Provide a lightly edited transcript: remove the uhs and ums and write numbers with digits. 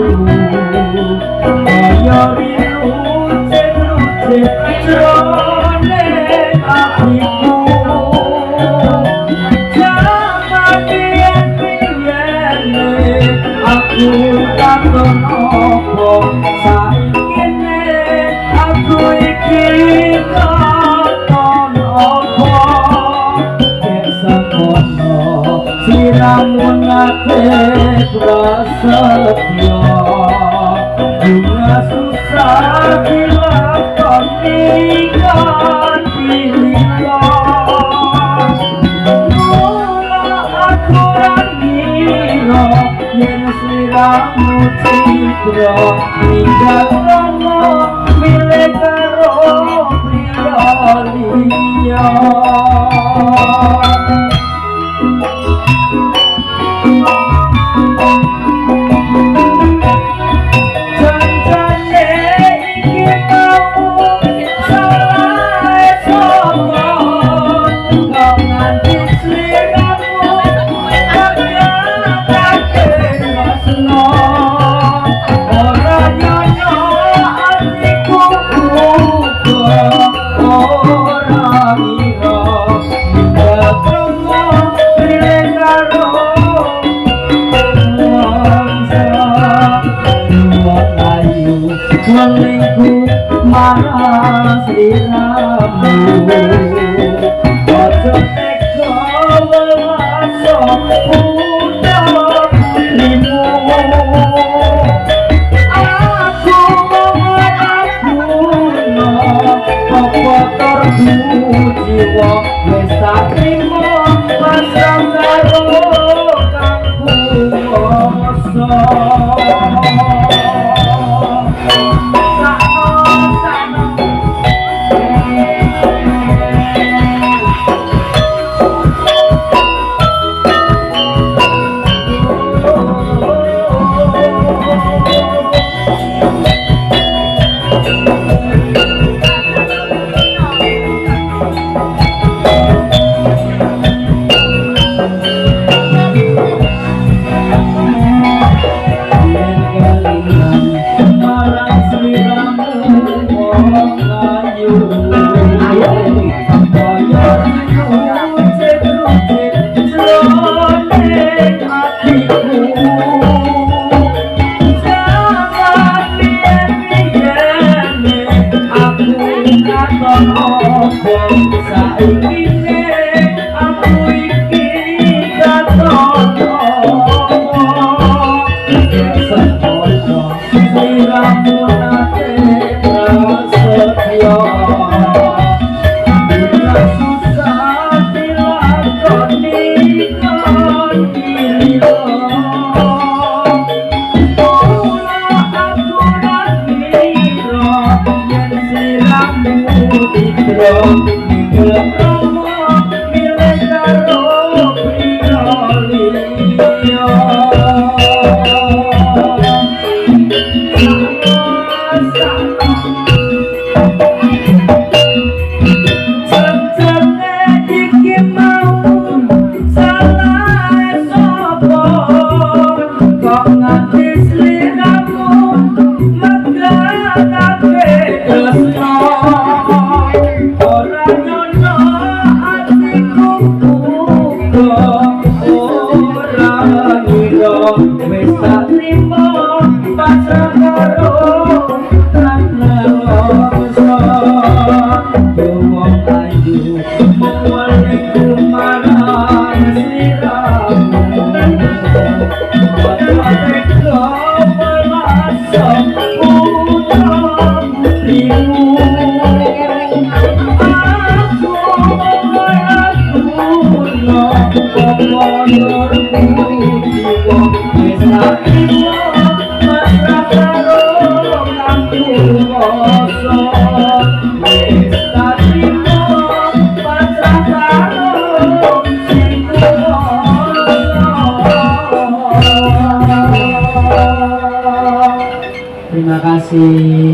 kaya lucet-lucet jroning atiku jaman biyen-biyene aku takon opo saikine aku iki takon opo kesakono siramu nate prasetyo bunga susah dilakoni kanthi mula aku rangira yen sliramu citra ninggal romo milik karo priya liya Melingku marah sliramu ojo tega welaso udah putrimu aku mengakuno apa terbu jiwa wis tak trimo pasrah karo kang kuwasa Terima kasih.